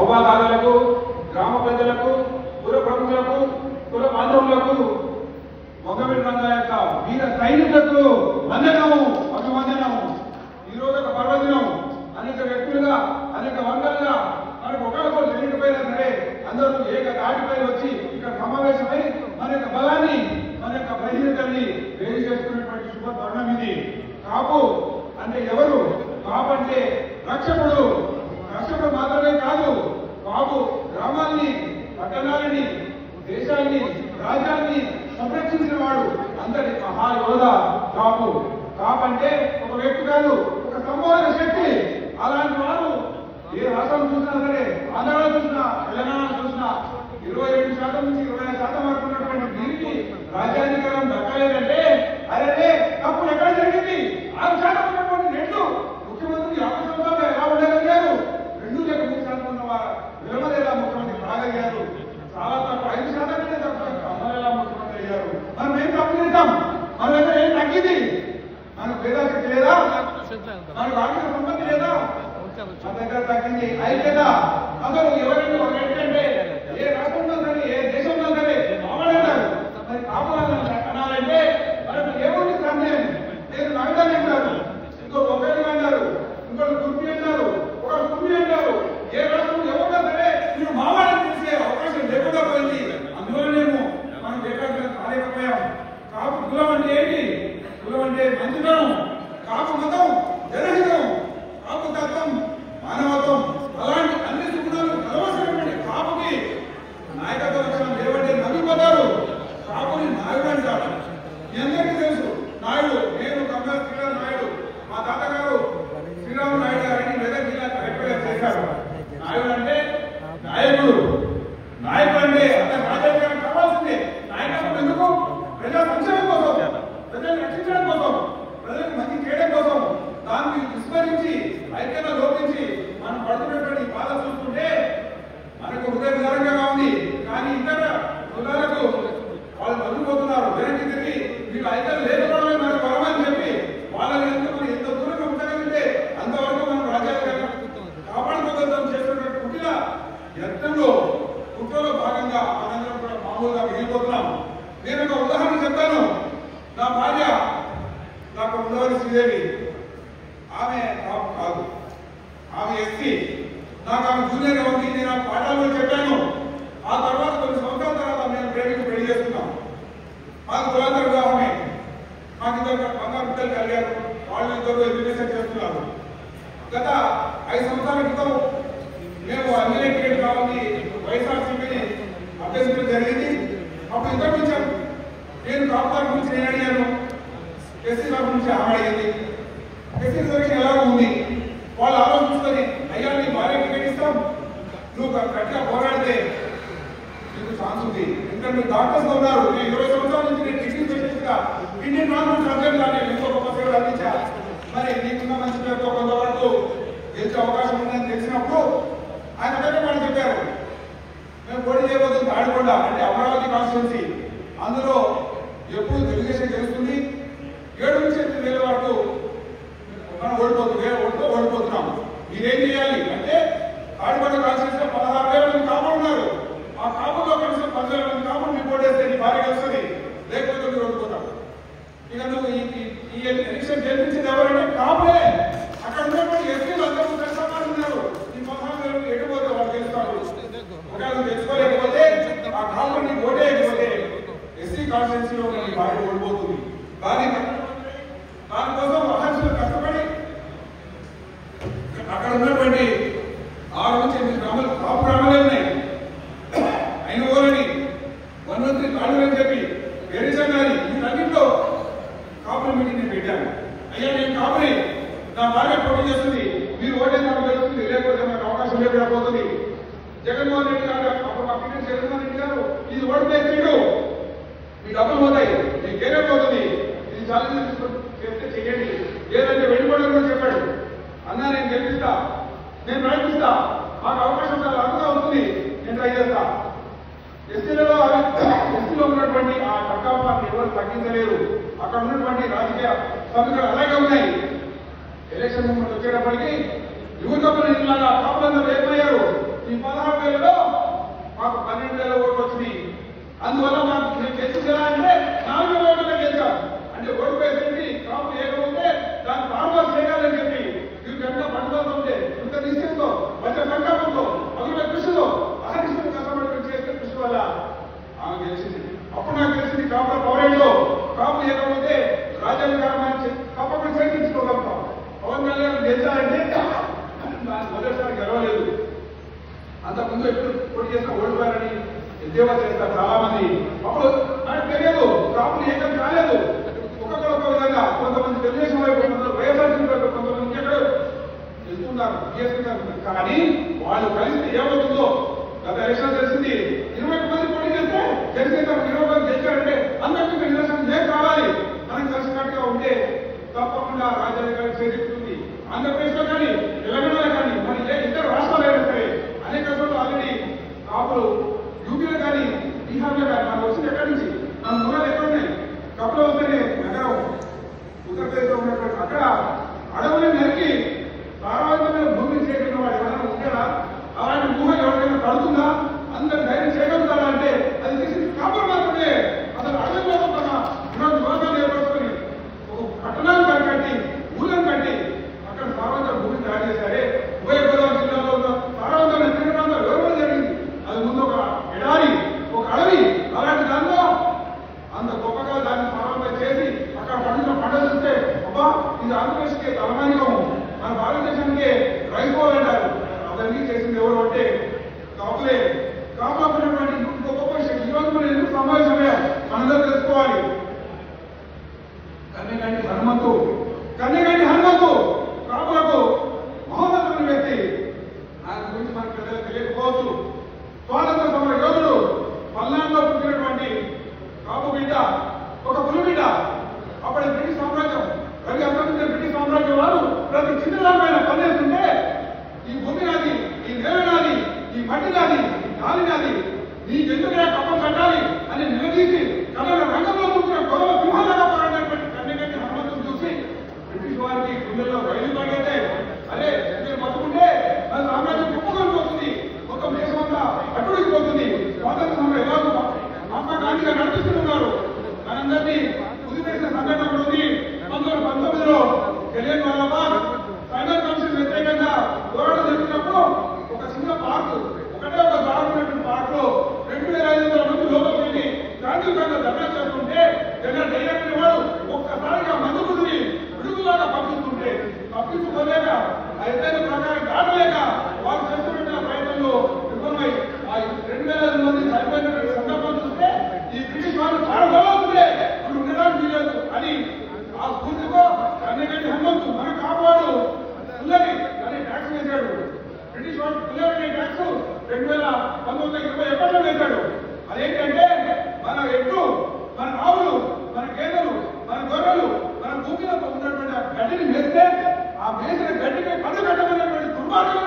హోదాదారులకు, గ్రామ ప్రజలకు, కుల ప్రముఖులకు, కుల బాంధవులకు, మొగవీడి రంగ యొక్క వీర సైనికులకు వందనము, అభివందనము. ఈరోజు ఒక పర్వదినం. అనేక వ్యక్తులుగా, అనేక వర్గాలుగా మనకు ఒకరికొకరు తెలియకపోయినా సరే అందరూ ఏక దాటిపై వచ్చి ఇక్కడ సమావేశమై మన యొక్క బలాన్ని, మన యొక్క బహిరంగాన్ని వేరు చేసుకునేటువంటి శుభ తరుణం ఇది. కాపు అంటే ఎవరు? కాపు అంటే రక్షకుడు. రక్షకుడు మాత్రమే కాదు, కాపు గ్రామాల్ని, పట్టణాలని, దేశాన్ని, రాజ్యాన్ని సంరక్షించిన వాడు. అందరి మహాయోధ కాపు. కాపు అంటే ఒక వ్యక్తి కాదు, ఒక సంపూర్ణ శక్తి. అలాంటి వారు ఏ రాష్ట్రం చూసినా సరే, ఆంధ్రలో చూసినా, తెలంగాణ చూసినా 22% నుంచి 25% వరకు ఉన్నటువంటి దీనికి రాజ్యాధికారం దక్కలేదంటే అదే తప్పు ఎక్కడ జరిగింది? 6% ఉన్నటువంటి రెండు ముఖ్యమంత్రి 50 సంవత్సరాలు ఎలా ఉండగలిగారు? 2-3% ఉన్నవారు విలమలేలా ముఖ్యమంత్రి కాగలిగారు. చాలా తక్కువ 5% తక్కువ అమలేలా ముఖ్యమంత్రి అయ్యారు. మనం ఏం తప్పు చేద్దాం? మన దగ్గర ఏం తగ్గింది? మనకు పేదశక్తి లేదా? మనకు ఆర్థిక సంపత్తి లేదా? మన దగ్గర తగ్గింది ఐక్యత. అసలు ఎవరైనా ఏంటంటే ఏ రాష్ట్రంలో సరే, ఏ దేశంలో సరే మామూలంటారు. మరి కాపులను అనాలంటే మనకు ఏముంది సందేహం? నేను నగదాన్ని అంటారు, ఇంకొక ఒకరి అంటారు, ఇంకొక గుర్తి అంటారు, ఒక కుమ్మి అంటారు. ఏ రాష్ట్రం ఎవరైనా సరే మీరు మామూలు చూసే అవకాశం లేకుండా పోయింది. అందువల్లనేమో మనం ఏకాగ్రత కాలేకపోయాం. కాపు కులం అంటే ఏంటి? కులం అంటే మంచితనం. కాపు మతం జనహితం, కాపు తత్వం మానవత్వం. అలాంటి అన్ని సుగుణాలు కలవసినటువంటి కాపుకి నాయకత్వ లక్షణం లేవంటే నవ్విపోతారు. కాపుని నాయుడు అంటారు. మీ అందరికీ తెలుసు నాయుడు. నేను కమలాస్ శ్రీరామ్ నాయుడు, మా తాతగారు శ్రీరామ్ నాయుడు గారిని మెదక్ జిల్లా కలెక్టర్గా చేశారు. నాయుడు అంటే నాయకుడు. నాయకుడు అంటే అతని రాజకీయానికి కావాల్సిందే. నాయకత్వం ఎందుకు? ప్రజా సంక్షేమం కోసం, ప్రజలను రక్షించడం కోసం, ప్రజలకు మంచి చేయడం కోసం. దాన్ని విస్మరించి, ఐక్యత లోపించి మనం పడుతున్నటువంటి బాధ చూస్తుంటే మనకు హృదయ విధానంగా ఉంది. కానీ ఇతర కులాలకు వాళ్ళు మగ్గిపోతున్నారు. వెనక్కి తిరిగి వీళ్ళు ఐక్యత లేకపోవడమే మనకు బలమని చెప్పి వాళ్ళని ఎంత దూరంగా ఉండగలిగితే అంతవరకు మనం రాజ్యాంగ కాపాడుకోగలుగుతాం చేస్తున్నటువంటి కుట్రలో భాగంగా మనందరం కూడా మామూలుగా మిగిలిపోతున్నాం. నేను ఒక ఉదాహరణ చెప్తాను. నా భార్య నాకు ఉండవల్లి శ్రీదేవి, ఆమె కాపు కాదు, ఆమె ఎస్సీ. నాకు ఆమె జూనియర్గా ఉంది. నేను ఆ పాఠాలు చెప్పాను. ఆ తర్వాత కొన్ని సంవత్సరాల తర్వాత మేము ప్రేమికి పెళ్లి చేసుకున్నాం. మాకు కులాంతర వివాహమే. మాకు ఇద్దరు బంగారు బిడ్డలు కలిగారు. వాళ్ళు ఇద్దరు ఎడ్యుకేషన్ చేస్తున్నారు. గత 5 సంవత్సరాల క్రితం మేము ఎమ్మెల్యే టికెట్ కావాలి వైఎస్ఆర్సీపీని అభ్యర్థించడం జరిగింది. అప్పుడు ఇద్దరు ఇచ్చాం. నేను కాపు తరఫు నుంచి నేను అడిగాను, ఎస్సీ తరఫు నుంచి ఆమె అడిగింది. ఎస్సీ సెలక్షన్ ఎలాగో ఉంది. వాళ్ళు ఆలోచించుకొని అయ్యా నీ భార్య టికెట్ ఇస్తాం, నువ్వు గట్టిగా పోరాడితే నీకు ఛాన్స్ ఉంది. ఎందుకంటే మీరు డాక్టర్స్ ఉన్నారు. నేను 20 సంవత్సరాల నుంచి నేను డిగ్రీ చేసేట్టుగా ఇండియన్ నార్మల్ సర్జన్ కానీ ఎంతో గొప్ప సేవలు అందించా. మరి నీకున్న మంచి పేరుతో కొంతవరకు గెలిచే అవకాశం ఉందని తెలిసినప్పుడు ఆయన దగ్గర వాళ్ళు చెప్పారు, మేము పోటీ చేయబోతుంది తాడికొండ అంటే అమరావతి కాన్స్టిట్యున్సీ. అందులో ఎప్పుడు తెలుగుదేశం గెలుస్తుంది. 7 నుంచి 8 వేల వరకు మనం ఓడిపోతున్నాం. మీరేం చేయాలి అంటే తాడికొండ కాన్స్టిట్యున్సీలో 16,000 మంది కాపులు ఉన్నారు. ఆ కాపుల్లో కనీసం 10,000 మంది కాపులు మీరు ఓటేస్తే నీ భార్య గెలుస్తుంది, లేకపోతే మీరు ఓడిపోతాం. ఇక నువ్వు ఈ ఎలక్షన్ గెలిపించింది ఎవరంటే కాపులే. అక్కడ ఉన్నటువంటి ఎస్పీలు అందరూ సమానం ఉన్నారు. ఈ 16,000 ఎడిపోతే వాళ్ళు గెలుస్తారు. ఒకవేళ తెలుసుకోలేకపోతే ఆ కాపుని ఓటేయకపోతే ఎస్సీ కాన్స్టిట్యున్సీలో నీ భార్య ఓడిపోతుంది. దానికోసం మహర్షులు కష్టపడి అక్కడ ఉన్నటువంటి 6 నుంచి 8 గ్రామాలు కాపు గ్రామాలే ఉన్నాయి. అయిన ఊరని వన్మంత్రి కాళ్ళు అని చెప్పి ఎరిసం గారి వీటన్నింటిలో కాపుల మీటింగ్ నేను పెట్టాను. అయ్యా నేను కాపుని, నా భార్య పోటీ చేస్తుంది, మీరు ఓటేసారి గెలుస్తుంది, లేకపోతే మనకు అవకాశం లేకుండా పోతుంది. జగన్మోహన్ రెడ్డి గారు అప్పుడు మా పిల్లలు జగన్మోహన్ రెడ్డి గారు ఇది ఓడితే తీడు, మీ డబ్బులు పోతాయి, మీ కేరే పోతుంది, ఇది ఛాలెంజ్ చెప్తే చెయ్యండి, లేదంటే వెళ్ళిపోవడం కూడా చెప్పాడు. అన్నా నేను గెలిపిస్తా, నేను ప్రయత్నిస్తా, మాకు అవకాశం చాలా అర్థంగా అవుతుంది, నేను ట్రై చేస్తా. ఎస్సీలో ఉన్నటువంటి ఆ టక్కాపాన్ని ఎవరు తగ్గించలేరు. అక్కడ ఉన్నటువంటి రాజకీయ సమీకరణలు అలాగే ఉన్నాయి. ఎలక్షన్ మూమెంట్ వచ్చేటప్పటికి యువతకులు ఇలాగా కాపులందరూ ఏమయ్యారు. ఈ 16 ముందు ఎప్పుడు పోటీ చేసిన ఓడిపోయారని ఎద్దేవా చేస్తారు చాలా మంది. అప్పుడు నాకు తెలియదు, కాపులు ఏకం కాలేదు. ఒక్కొక్కరు ఒక్కొక్క విధంగా, కొంతమంది తెలుగుదేశం వైపు, కొంతమంది వైఎస్ఆర్సీ వైపు, కొంతమంది ఇంకెక్కడ వెళ్తున్నారు బీఎస్పీ. కానీ వాళ్ళు కలిసి ఏమవుతుందో గత ఎలక్షన్ తెలిసింది. 20 మంది పోటీ చేస్తే గెలిచేద్దాం, 20 మంది గెలిచారంటే అందరికీ నిదర్శనం ఏం కావాలి. మనం కలిసినట్టుగా ఉంటే తప్పకుండా రాజ్యాంగానికి చేరుతుంది. ఆంధ్రప్రదేశ్ లో కానీ తెలంగాణలో కానీ మరి ఇతర రాష్ట్రాలైనా సరే అనేక చోట్ల ఆల్రెడీ కాపులు యూపీలో కానీ బీహార్లో కానీ మనం వచ్చింది ఎక్కడి నుంచి, మన మూలాలు ఎక్కడ ఉన్నాయి? కప్పులో వస్తేనే నగరం ఉత్తరప్రదేశ్ లో ఉన్నటువంటి అక్కడ అడవులను నరికి సారవంతమైన భూమిని చేరుకున్న వాడు ఎవరైనా ఉంటాడా? అలాంటి ఊహ ఎవరికైనా పడుతుందా? అందరు ధైర్యం చేయగలుగుతారా అంటే అది చేసి కాపులు మాత్రమే. అసలు అడవుల్లో యువతలు ఏర్పడుకొని ఒక పట్టణాలు కట్టి ఊళ్ళను కట్టి అక్కడ సారవంత భూమిని తయారు చేశారే. ఉభయ గోదావరి జిల్లాలో ఉన్న సారవంతమైన తీర ప్రాంతాలు వివరణ జరిగింది. అది ముందు ఒక ఎడారి, ఒక అడవి. అలాంటి దానిలో అంత గొప్పగా దాన్ని సారవంతం చేసి అక్కడ పండిన పంట చూస్తే అబ్బా ఇది ఆంధ్రప్రదేశ్కి తలమానికము, మన భారతదేశానికి రైస్ బౌల్ అంటారు. అవన్నీ చేసింది ఎవరు అంటే కాపులే. కాపులకున్నటువంటి ఇంకో గొప్ప విషయం ఈ రోజు మనం ఎందుకు సమావేశమే మనందరూ తెలుసుకోవాలి. కన్నెగంటి హనుమంతు కాపులకు మహోన్నతమైన వ్యక్తి. ఆయన గురించి మనకు పెద్దలు తెలియకపోవచ్చు. స్వాతంత్ర సమర యోధుడు, పల్నాడులో పుట్టినటువంటి కాపు బిడ్డ, ఒక పులి బిడ్డ. అప్పటి బ్రిటిష్ సామ్రాజ్యం, రవి అంతర్జాతీయ బ్రిటిష్ సామ్రాజ్యం వారు ప్రతి చిన్నదానిపైన పనిచేస్తుంటే ఈ భూమి నాది, ఈ నేల నాది, ఈ మట్టి నాది, ఈ గాలి నాది, నీకెందుకు కప్పం కట్టాలి అని నిలదీసి కళల రంగంలో చూసిన గొడవ సింహాలుగా పోరాడినటువంటి కన్నెగంటి హనుమంతుని చూసి బ్రిటిష్ వారికి గుండెల్లో రైలు పడితే అరే మీరు బతుకుంటే మన సామ్రాజ్యం కుప్పకొని పోతుంది, మొత్తం దేశం అంతా అటుడికి పోతుంది. స్వాతంత్ర సమరం ఎలాగో మహాత్మా గాంధీ గారు నడిపిస్తున్నారు. మనందరినీ కుదిపేసిన సంఘటన కూడా ఉంది. 1919లో జలియన్ వాలాబాగ్ ఫైనల్ కమిషన్ వ్యతిరేకంగా పోరాటం జరిగినప్పుడు ఒక చిన్న పార్క్, ఒకటే ఒక దారుణమైనటువంటి పార్క్ లో 2500 మంది లోపలికి వెళ్ళి శాంతియుతంగా ధర్నా చేస్తుంటే జనరల్ డైరెక్టర్ వాడు ఒక్కసారిగా మందు కుదిరి విడుదలగా పంపించుకోలేక ఆ ఎత్తైన ప్రకారం దాటలేక వారు చేస్తున్న ప్రయత్నంలో విఫలమై ఆ 2000 మంది చనిపోయినటువంటి సందర్భం చూస్తే ఈ బ్రిటిష్ వారు చాలా బలవుతుందే మనం ఉండడానికి వీలేదు అని ఆ స్ఫూర్తితో కన్నెగంటి హనుమంతు మన కాపాడు పుల్లని అనే ట్యాక్స్ వేశాడు. బ్రిటిష్ వాడు పుల్లని ట్యాక్స్ 2019-20 వేశాడు. అదేంటంటే మన ఎడ్లు, మన ఆవులు, మన గేదెలు, మన గొర్రెలు మన భూమిలో ఉన్నటువంటి గడ్డిని వేస్తే ఆ వేసిన గడ్డికి పన్ను కట్టమనేటువంటి దుర్మార్గం